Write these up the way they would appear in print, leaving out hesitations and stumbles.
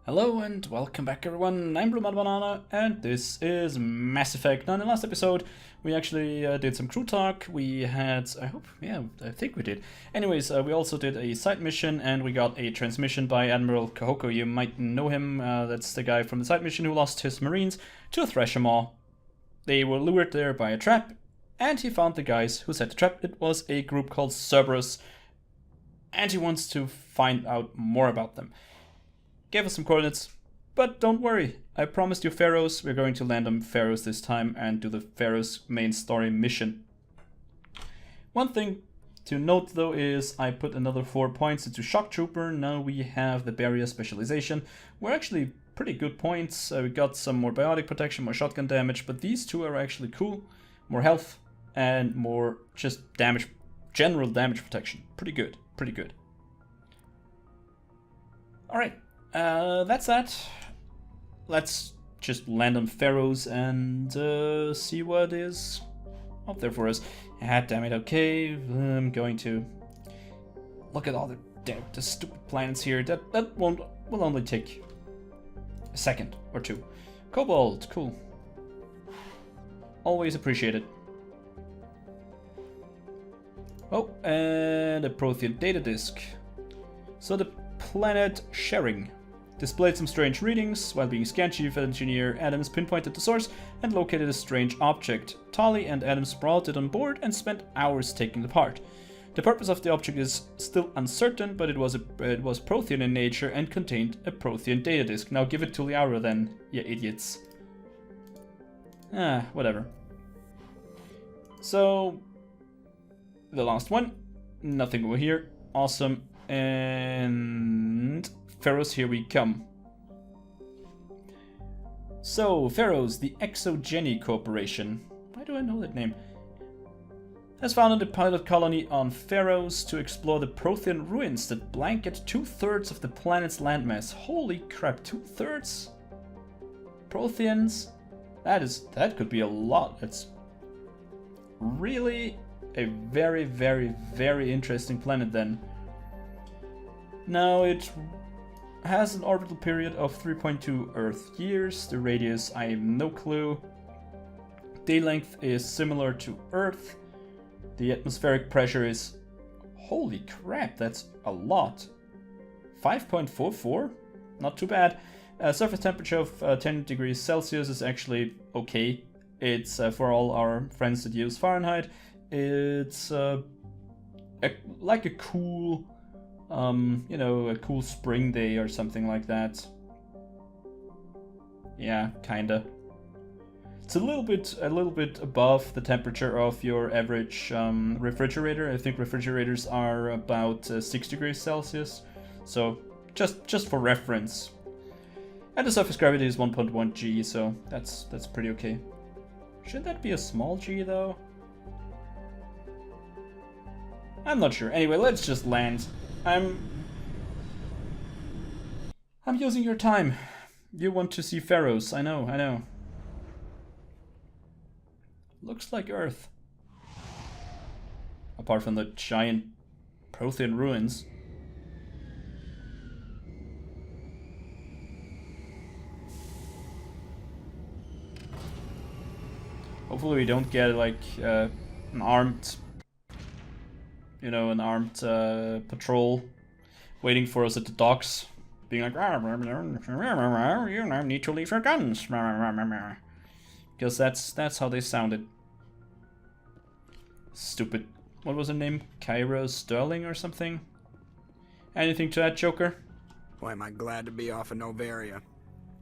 Hello and welcome back everyone, I'm Blue Banana and this is Mass Effect. Now in the last episode we actually did some crew talk, we had, I think we did. Anyways, we also did a side mission and we got a transmission by Admiral Kahoko. You might know him, that's the guy from the side mission who lost his marines to a Thresher Maw. They were lured there by a trap and he found the guys who set the trap. It was a group called Cerberus and he wants to find out more about them. Gave us some coordinates, but don't worry, I promised you Feros. We're going to land on Feros this time and do the Feros main story mission. One thing to note though is I put another 4 points into Shock Trooper. Now we have the barrier specialization. We're actually pretty good points. We got some more biotic protection, more shotgun damage, but these two are actually cool. More health and more just damage, general damage protection. Pretty good, pretty good. Alright. That's that. Let's just land on Feros and see what is up there for us. Ah, damn it, okay. I'm going to look at all the stupid planets here. That will only take a second or two. Cobalt, cool. Always appreciated. Oh, and a Prothean data disk. So the planet Sharing displayed some strange readings. While being scanned, Chief Engineer Adams pinpointed the source and located a strange object. Tali and Adams brought it on board and spent hours taking it apart. The purpose of the object is still uncertain, but it was Prothean in nature and contained a Prothean data disk. Now give it to Liara then, you idiots. Ah, whatever. So, the last one. Nothing over here. Awesome. And Feros, here we come. So, Feros, the Exogeny Corporation, why do I know that name? Has founded a pilot colony on Feros to explore the Prothean ruins that blanket 2/3 of the planet's landmass. Holy crap, 2/3? Protheans? That could be a lot. It's really a very, very, very interesting planet then. Now it has an orbital period of 3.2 Earth years. The radius, I have no clue. Day length is similar to Earth. The atmospheric pressure is, holy crap, that's a lot. 5.44? Not too bad. Surface temperature of 10 degrees Celsius is actually okay. It's for all our friends that use Fahrenheit. It's like a cool, you know, a cool spring day or something like that. Yeah, kinda. It's a little bit above the temperature of your average refrigerator. I think refrigerators are about 6 degrees Celsius. So just for reference. And the surface gravity is 1.1 G, so that's pretty okay. Should that be a small G though? I'm not sure. Anyway, let's just land. I'm using your time. You want to see Feros. I know. Looks like Earth. Apart from the giant Prothean ruins. Hopefully we don't get like an armed patrol waiting for us at the docks, being like, you need to leave your guns, because that's how they sounded. Stupid. What was her name? Kyra Sterling or something? Anything to that, Joker? Boy, am I glad to be off of Novaria.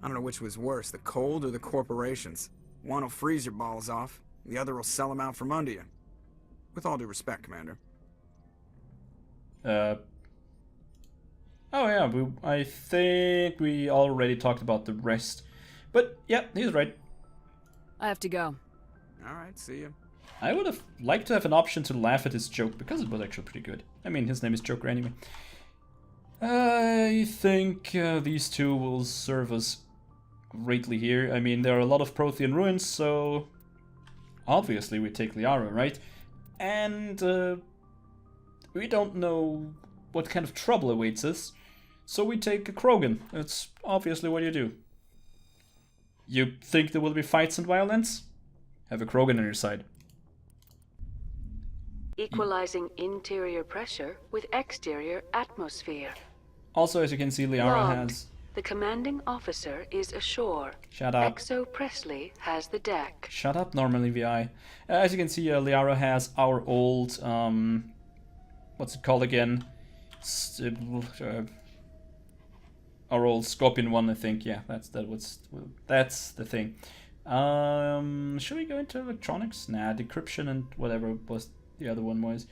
I don't know which was worse, the cold or the corporations. One will freeze your balls off, the other will sell them out from under you. With all due respect, Commander. Oh yeah, I think we already talked about the rest. But yeah, he's right. I have to go. Alright, see you. I would have liked to have an option to laugh at his joke, because it was actually pretty good. I mean, his name is Joker anyway. I think these two will serve us greatly here. I mean, there are a lot of Prothean ruins, so obviously we take Liara, right? And we don't know what kind of trouble awaits us. So we take a Krogan. That's obviously what you do. You think there will be fights and violence? Have a Krogan on your side. Equalizing interior pressure with exterior atmosphere. Also, as you can see, Liara Logged. has... The commanding officer is ashore. Shut up. Exo Presley has the deck. Shut up, normally VI. As you can see, Liara has our old... what's it called again? Our old Scorpion one, I think. Yeah, that's the thing. Should we go into electronics? Nah, decryption and whatever was the other one was.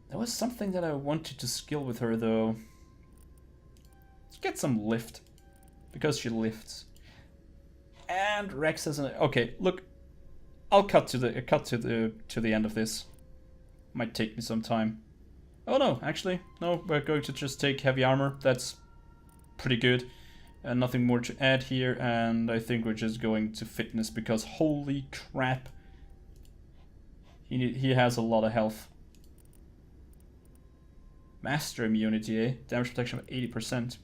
There was something that I wanted to skill with her though. Let's get some lift, because she lifts. And Rex has an... Okay, look, I'll cut to the end of this. Might take me some time. Oh no, actually, no. We're going to just take heavy armor. That's pretty good. And nothing more to add here. And I think we're just going to fitness because holy crap, he has a lot of health. Master immunity, eh? Damage protection of 80%.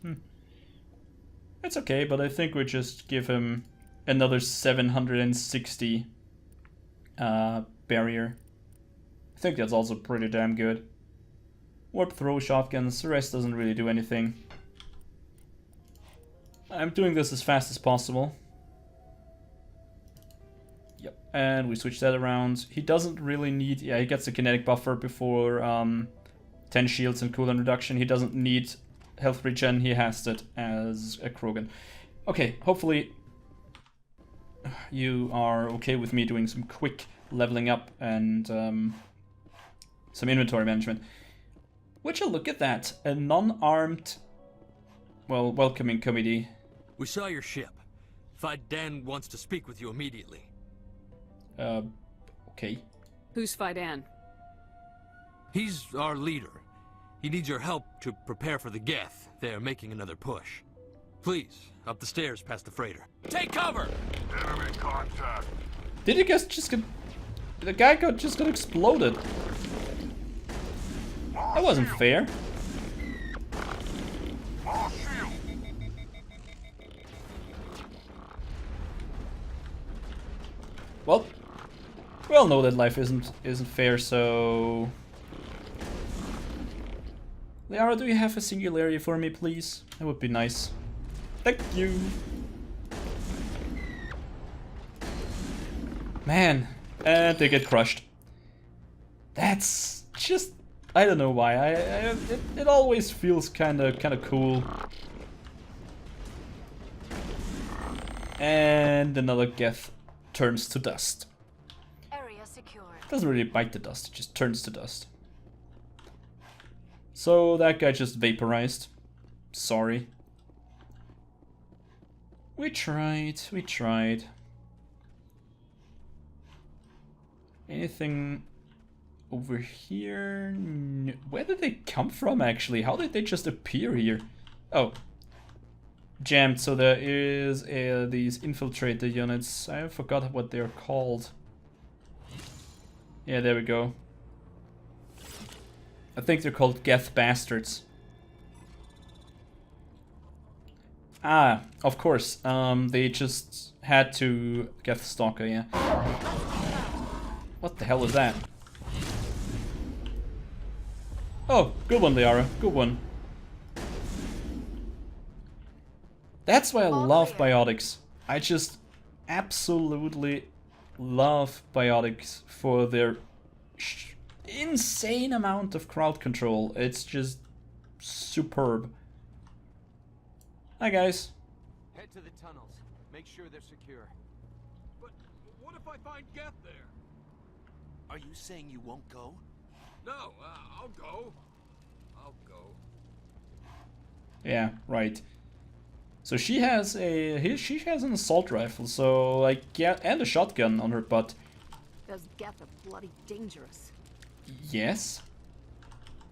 That's okay, but I think we just give him another 760 barrier. I think that's also pretty damn good. Warp throw shotguns, the rest doesn't really do anything. I'm doing this as fast as possible. Yep, and we switch that around. He doesn't really need... Yeah, he gets a kinetic buffer before 10 shields and cooldown reduction. He doesn't need health regen, he has it as a Krogan. Okay, hopefully you are okay with me doing some quick leveling up and some inventory management. Would you look at that? A non-armed, well, welcoming committee. We saw your ship. Fidan wants to speak with you immediately. Okay. Who's Fidan? He's our leader. He needs your help to prepare for the Geth. They're making another push. Please, up the stairs past the freighter. Take cover! Enemy contact. Did you guys just get... The guy just got exploded. That wasn't fair. Well, we all know that life isn't fair, so... Liara, do you have a singularity for me, please? That would be nice. Thank you. Man, and they get crushed. That's just... I don't know why. It always feels kind of cool. And another Geth turns to dust. Area secure. Doesn't really bite the dust, it just turns to dust. So that guy just vaporized. Sorry. We tried. Anything over here? No. Where did they come from actually? How did they just appear here? Oh. Jammed, so there is these infiltrator units. I forgot what they're called. Yeah, there we go. I think they're called Geth Bastards. Ah, of course. They just had to Geth Stalker, yeah. What the hell is that? Oh, good one, Liara. Good one. That's why I love biotics. I just absolutely love biotics for their insane amount of crowd control. It's just superb. Hi guys. Head to the tunnels. Make sure they're secure. But what if I find Geth there? Are you saying you won't go? No, I'll go. Yeah, right. So she has an assault rifle, so like, yeah, and a shotgun on her butt. Those Geth are bloody dangerous. Yes.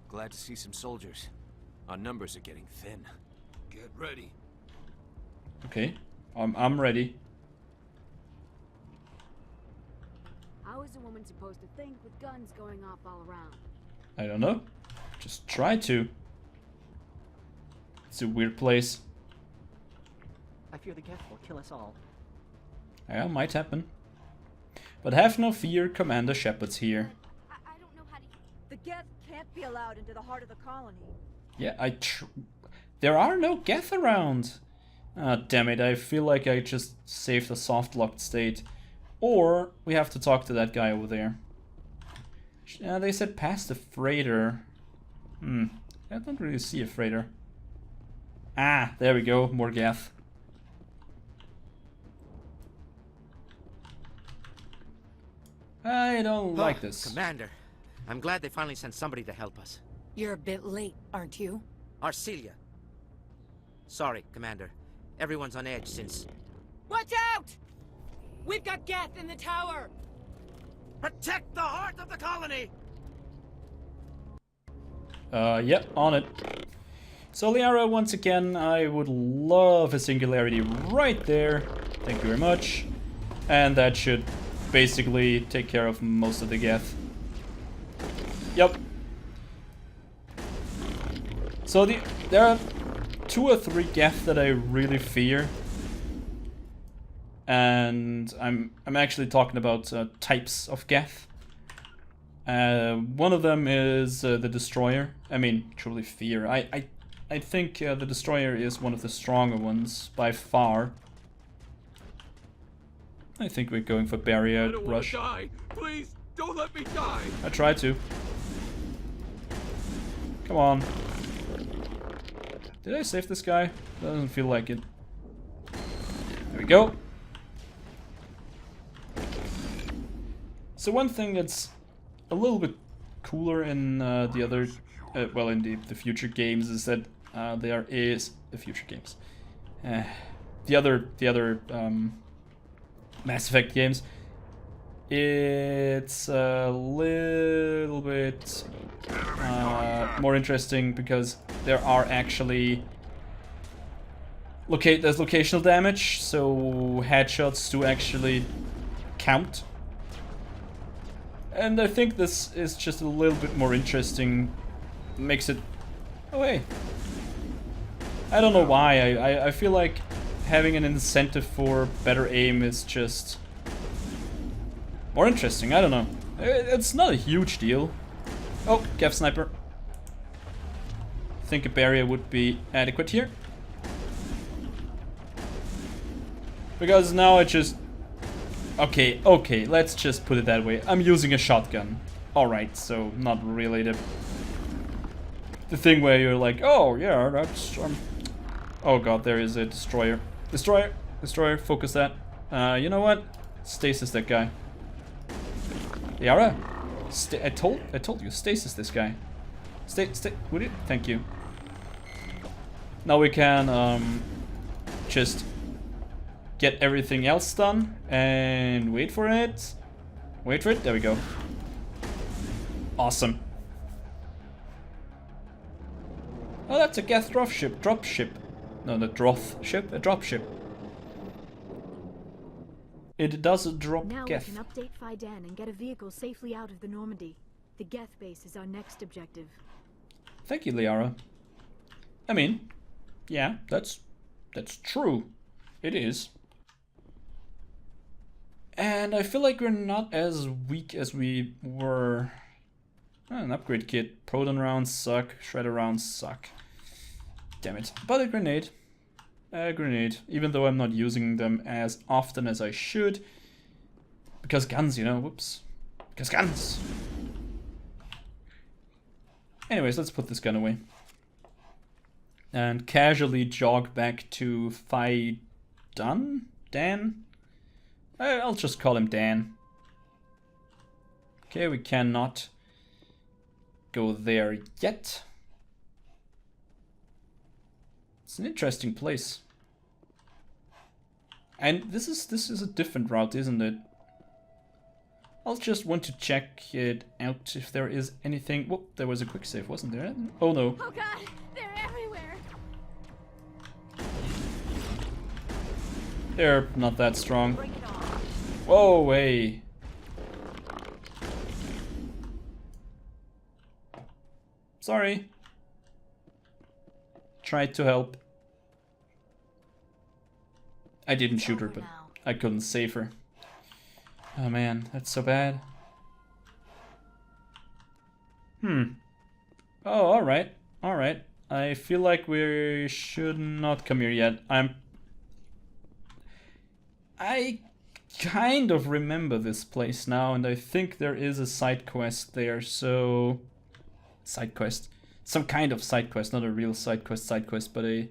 Glad to see some soldiers. Our numbers are getting thin. Get ready. Okay, I'm ready. How is a woman supposed to think with guns going off all around? I don't know. Just try to. It's a weird place. I fear the Geth will kill us all. Yeah, might happen. But have no fear, Commander Shepard's here. I don't know how to... The Geth can't be allowed into the heart of the colony. Yeah, there are no Geth around. Ah, damn it, I feel like I just saved a soft-locked state. Or we have to talk to that guy over there. They said past the freighter. I don't really see a freighter. Ah, there we go, more Geth. I don't like this. Commander, I'm glad they finally sent somebody to help us. You're a bit late, aren't you? Arcelia. Sorry, Commander. Everyone's on edge since... Watch out! We've got Geth in the tower! Protect the heart of the colony! Yep, on it. So Liara, once again, I would love a singularity right there. Thank you very much. And that should basically take care of most of the Geth. Yep. So there are 2 or 3 Geth that I really fear. And I'm actually talking about types of Geth. One of them is the Destroyer. I mean, truly fear. I think the Destroyer is one of the stronger ones by far. I think we're going for barrier I don't rush. want to die. Please, don't let me die. I tried to. Come on. Did I save this guy? Doesn't feel like it. There we go. So one thing that's a little bit cooler in the other, well, in the future games is that there is the future games. The other Mass Effect games. It's a little bit more interesting because there are actually there's locational damage, so headshots do actually count. And I think this is just a little bit more interesting. Makes it... Oh, hey. I don't know why. I feel like having an incentive for better aim is just more interesting. I don't know. It's not a huge deal. Oh, Gav Sniper. I think a barrier would be adequate here. Because now I just... Okay, let's just put it that way. I'm using a shotgun. Alright, so not really the thing where you're like, oh yeah, that's... Oh god, there is a destroyer. Destroyer, focus that. You know what? Stasis that guy. Yara? I told you, stasis this guy. Stay, would you? Thank you. Now we can, just get everything else done and wait for it. Wait for it, there we go. Awesome. Oh, that's a Geth drop ship. No, the Droth ship, a drop ship. It does drop Now Geth. we can update Fidan and get a vehicle safely out of the Normandy. The Geth base is our next objective. Thank you, Liara. I mean, yeah, that's true. It is. And I feel like we're not as weak as we were. An upgrade kit. Proton rounds suck. Shredder rounds suck. Damn it. But a grenade. A grenade. Even though I'm not using them as often as I should. Because guns, you know. Whoops. Because guns. Anyways, let's put this gun away. And casually jog back to Dan? I'll just call him Dan. Okay, we cannot go there yet. It's an interesting place. And this is a different route, isn't it? I'll just want to check it out if there is anything. Whoop, there was a quick save, wasn't there? Oh no. Oh god, they're everywhere. They're not that strong. Whoa, hey. Sorry. tried to help. I didn't shoot her, but now. I couldn't save her. Oh man, that's so bad. Oh, alright. Alright. I feel like we should not come here yet. I kind of remember this place now, and I think there is a side quest there, so... Side quest? Some kind of side quest, not a real side quest, but a...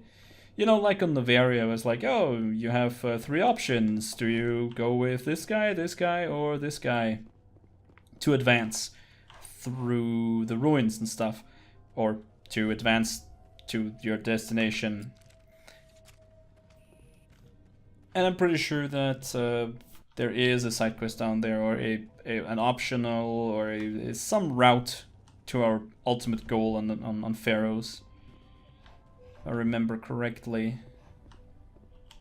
You know, like on nVidia, I was like, oh, you have 3 options. Do you go with this guy, or this guy? To advance through the ruins and stuff. Or to advance to your destination. And I'm pretty sure that there is a side quest down there, or an optional, or some route to our ultimate goal on Feros. If I remember correctly.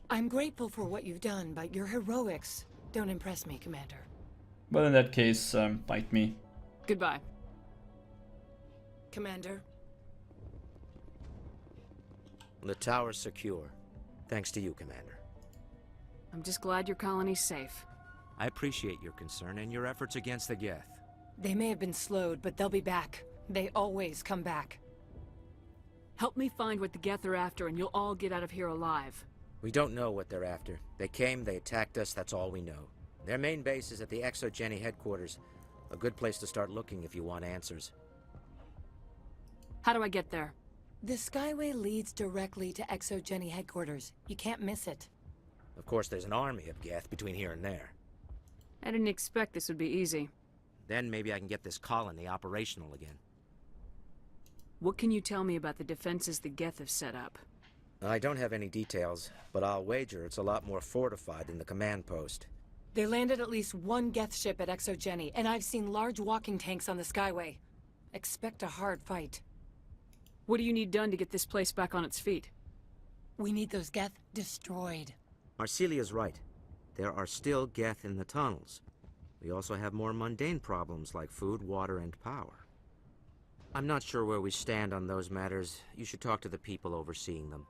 I'm grateful for what you've done, but your heroics don't impress me, Commander. But in that case, bite me. Goodbye. Commander? The tower's secure. Thanks to you, Commander. I'm just glad your colony's safe. I appreciate your concern and your efforts against the Geth. They may have been slowed, but they'll be back. They always come back. Help me find what the Geth are after, and you'll all get out of here alive. We don't know what they're after. They came, they attacked us, that's all we know. Their main base is at the ExoGeni headquarters. A good place to start looking if you want answers. How do I get there? The Skyway leads directly to ExoGeni headquarters. You can't miss it. Of course, there's an army of Geth between here and there. I didn't expect this would be easy. Then maybe I can get this colony operational again. What can you tell me about the defenses the Geth have set up? I don't have any details, but I'll wager it's a lot more fortified than the command post. They landed at least 1 Geth ship at ExoGeni, and I've seen large walking tanks on the Skyway. Expect a hard fight. What do you need done to get this place back on its feet? We need those Geth destroyed. Arcelia's right. There are still Geth in the tunnels. We also have more mundane problems like food, water, and power. I'm not sure where we stand on those matters. You should talk to the people overseeing them.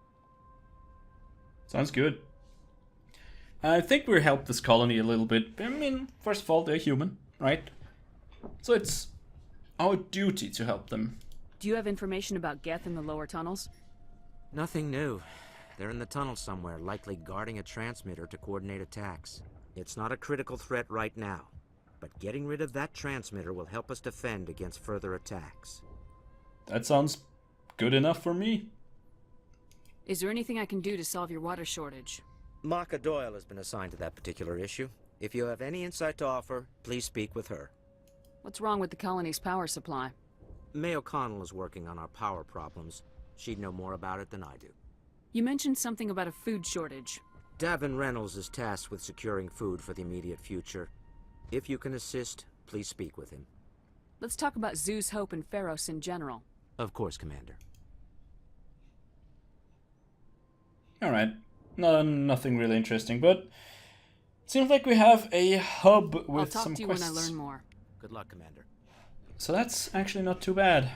Sounds good. I think we helped this colony a little bit. I mean, first of all, they're human, right? So it's our duty to help them. Do you have information about Geth in the lower tunnels? Nothing new. They're in the tunnel somewhere, likely guarding a transmitter to coordinate attacks. It's not a critical threat right now, but getting rid of that transmitter will help us defend against further attacks. That sounds good enough for me. Is there anything I can do to solve your water shortage? Maka Doyle has been assigned to that particular issue. If you have any insight to offer, please speak with her. What's wrong with the colony's power supply? May O'Connell is working on our power problems. She'd know more about it than I do. You mentioned something about a food shortage. Davin Reynolds is tasked with securing food for the immediate future. If you can assist, please speak with him. Let's talk about Zeus, Hope, and Feros in general. Of course, Commander. Alright. No, nothing really interesting, but it seems like we have a hub with some quests. I'll talk to you when I learn more. Good luck, Commander. So that's actually not too bad.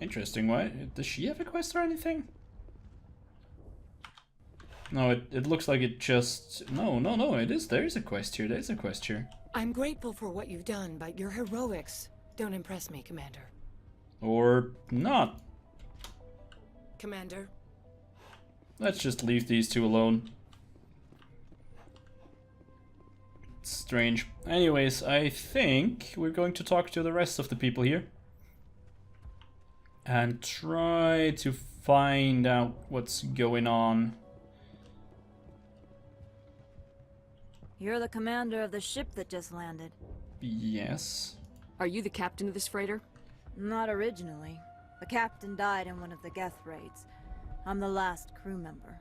Interesting, why? Does she have a quest or anything? No, it looks like it just... No, it is. There is a quest here. There's a quest here. I'm grateful for what you've done, but your heroics don't impress me, Commander. Or not. Commander? Let's just leave these two alone. It's strange. Anyways, I think we're going to talk to the rest of the people here. And try to find out what's going on. You're the commander of the ship that just landed. Yes. Are you the captain of this freighter? Not originally. The captain died in one of the Geth raids. I'm the last crew member.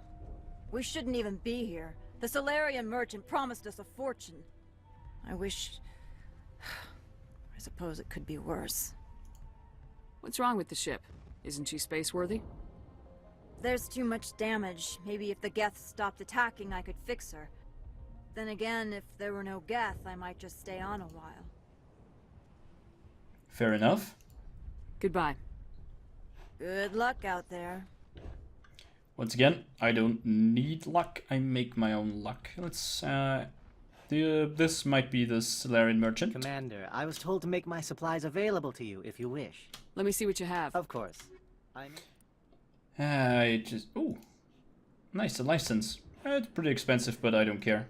We shouldn't even be here. The Solarian merchant promised us a fortune. I wish... I suppose it could be worse. What's wrong with the ship? Isn't she space-worthy? There's too much damage. Maybe if the Geth stopped attacking, I could fix her. Then again, if there were no Geth, I might just stay on a while. Fair enough. Goodbye. Good luck out there. Once again, I don't need luck, I make my own luck. Let's, this might be the Solarian merchant. Commander, I was told to make my supplies available to you if you wish. Let me see what you have. Of course. Ooh. Nice, a license. It's pretty expensive, but I don't care.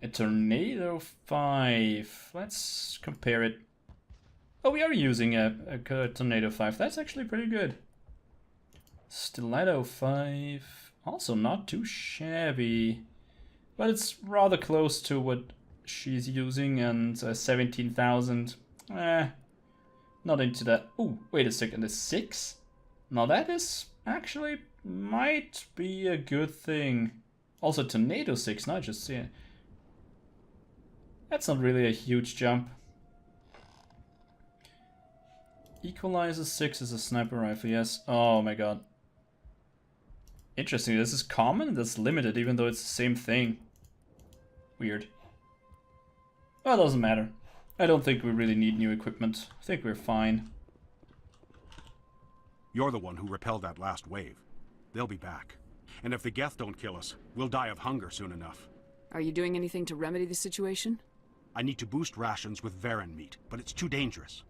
A Tornado 5. Let's compare it. Oh, we are using a Tornado 5. That's actually pretty good. Stiletto 5. Also not too shabby. But it's rather close to what she's using, and 17,000. Not into that. Oh, wait a second. A 6? Now that is actually might be a good thing. Also Tornado 6, not just see it. That's not really a huge jump. Equalizer 6 is a sniper rifle, yes. Oh my god. Interesting, this is common and that's limited, even though it's the same thing. Weird. Well, it doesn't matter. I don't think we really need new equipment. I think we're fine. You're the one who repelled that last wave. They'll be back. And if the Geth don't kill us, we'll die of hunger soon enough. Are you doing anything to remedy the situation? I need to boost rations with Varen meat, but it's too dangerous.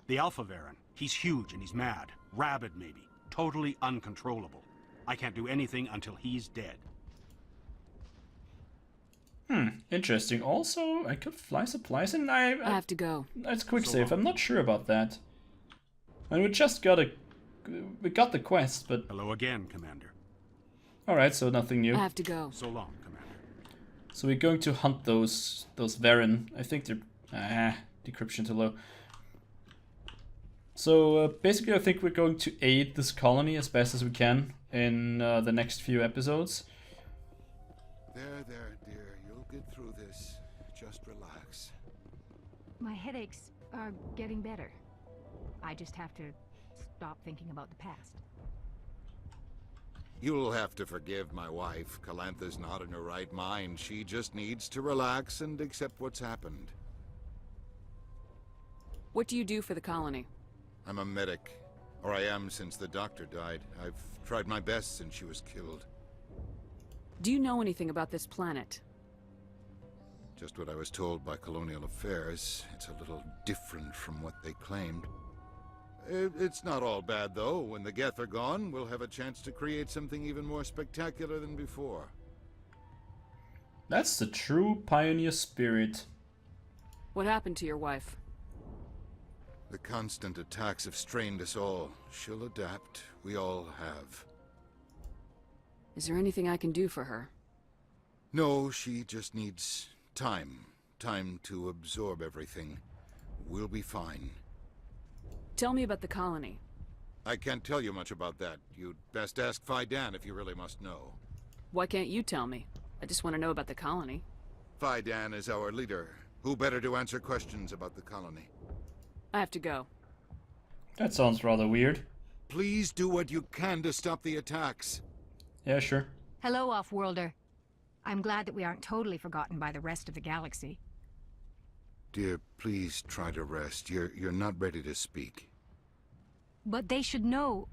The Alpha Varen, he's huge and he's mad. Rabid maybe. Totally uncontrollable. I can't do anything until he's dead. Interesting. Also, I could fly supplies and I have to go. That's quick save. I'm not sure about that. And we just got we got the quest, but... Hello again, Commander. Alright, so nothing new. I have to go. So long, Commander. So we're going to hunt those Varen. I think they're... decryption too low. So basically I think we're going to aid this colony as best as we can in the next few episodes. There, dear. You'll get through this. Just relax. My headaches are getting better. I just have to stop thinking about the past. You'll have to forgive my wife. Calantha's not in her right mind. She just needs to relax and accept what's happened. What do you do for the colony? I'm a medic. Or I am since the doctor died. I've tried my best since she was killed. Do you know anything about this planet? Just what I was told by Colonial Affairs. It's a little different from what they claimed. It's not all bad, though. When the Geth are gone, we'll have a chance to create something even more spectacular than before. That's the true pioneer spirit. What happened to your wife? The constant attacks have strained us all. She'll adapt. We all have. Is there anything I can do for her? No, she just needs time. Time to absorb everything. We'll be fine. Tell me about the colony. I can't tell you much about that. You'd best ask Fidan if you really must know. Why can't you tell me? I just want to know about the colony. Fidan is our leader. Who better to answer questions about the colony? I have to go. That sounds rather weird. Please do what you can to stop the attacks. Yeah, sure. Hello, Off-Worlder. I'm glad that we aren't totally forgotten by the rest of the galaxy. Dear, please try to rest. You're not ready to speak. But they should know...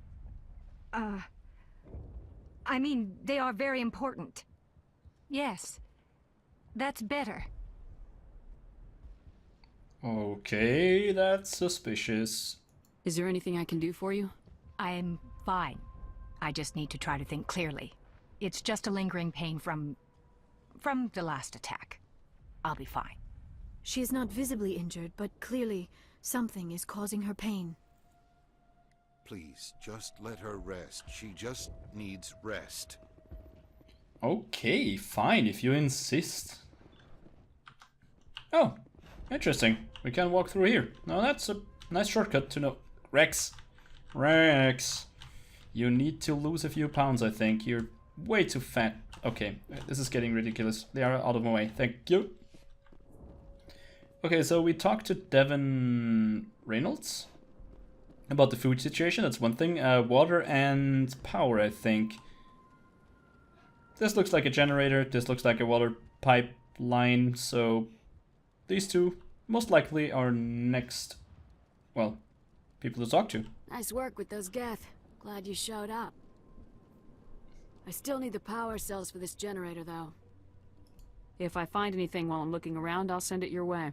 I mean, they are very important. Yes. That's better. Okay, that's suspicious. Is there anything I can do for you? I'm fine. I just need to try to think clearly. It's just a lingering pain from the last attack. I'll be fine. She is not visibly injured, but clearly something is causing her pain. Please, just let her rest. She just needs rest. Okay, fine, if you insist. Oh, interesting. We can walk through here. Now that's a nice shortcut to know. Rex. You need to lose a few pounds, I think. You're way too fat. Okay, this is getting ridiculous. They are out of my way. Thank you. Okay, so we talked to Devin Reynolds about the food situation. That's one thing. Water and power, I think. This looks like a generator. This looks like a water pipeline. So these two most likely are next, well, people to talk to. Nice work with those Geth. Glad you showed up. I still need the power cells for this generator, though. If I find anything while I'm looking around, I'll send it your way.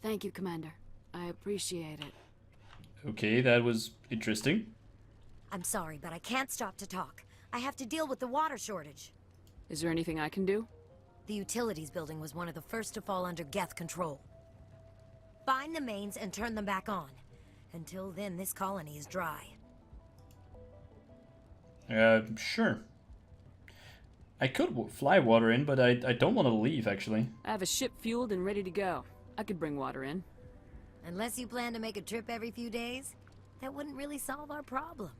Thank you, Commander. I appreciate it. Okay, that was interesting. I'm sorry, but I can't stop to talk. I have to deal with the water shortage. Is there anything I can do? The utilities building was one of the first to fall under Geth control. Find the mains and turn them back on. Until then, this colony is dry. Sure. I could fly water in, but I don't want to leave, actually. I have a ship fueled and ready to go. I could bring water in. Unless you plan to make a trip every few days, that wouldn't really solve our problem.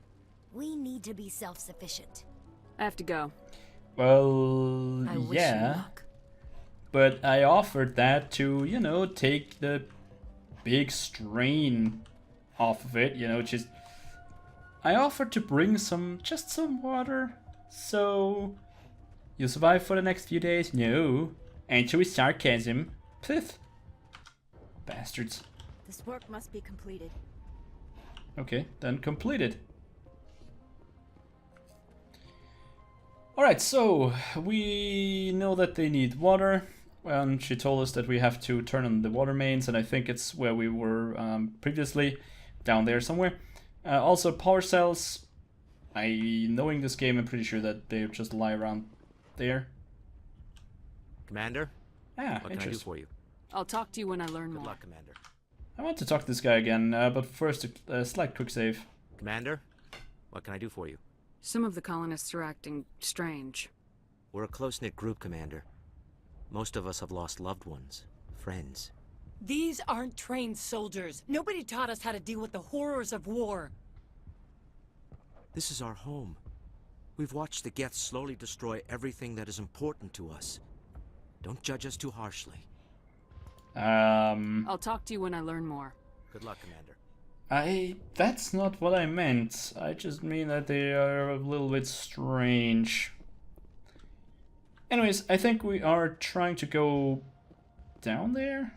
We need to be self-sufficient. I have to go. Well, I wish yeah. you luck. But I offered that to, you know, take the big strain off of it, you know, just... I offered to bring just some water, so... You survive for the next few days? No. Answer with sarcasm. Pith. Bastards. This work must be completed. Okay, then completed. Alright, so we know that they need water. And she told us that we have to turn on the water mains, and I think it's where we were previously, down there somewhere. Also, power cells. Knowing this game, I'm pretty sure that they just lie around there. Commander? Ah, what can I do for you? I'll talk to you when I learn more. Good luck, Commander. I want to talk to this guy again, but first a slight quick save. Commander? What can I do for you? Some of the colonists are acting strange. We're a close-knit group, Commander. Most of us have lost loved ones, friends. These aren't trained soldiers. Nobody taught us how to deal with the horrors of war. This is our home. We've watched the Geth slowly destroy everything that is important to us. Don't judge us too harshly. I'll talk to you when I learn more. Good luck, Commander. That's not what I meant. I just mean that they are a little bit strange. Anyways, I think we are trying to go down there.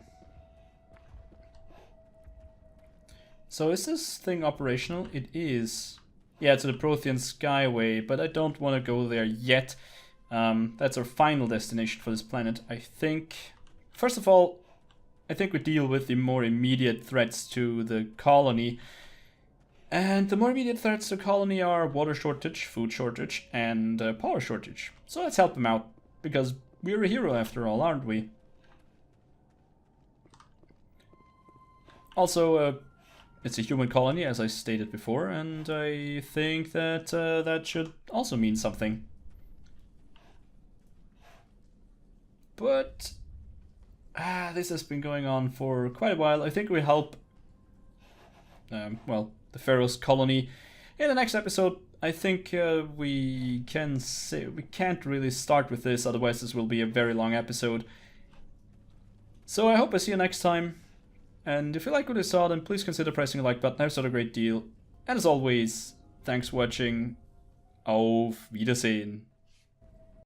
So is this thing operational? It is. Yeah, to the Prothean Skyway, but I don't want to go there yet. That's our final destination for this planet, I think. First of all, I think we deal with the more immediate threats to the colony. And the more immediate threats to the colony are water shortage, food shortage, and power shortage. So let's help them out, because we're a hero after all, aren't we? Also, it's a human colony, as I stated before, and I think that that should also mean something. But this has been going on for quite a while. I think we help, well, the Feros colony in the next episode. I think we can say we can't really start with this, otherwise this will be a very long episode. So I hope I see you next time. And if you like what you saw, then please consider pressing the like button. That was not a great deal. And as always, thanks for watching. Auf Wiedersehen.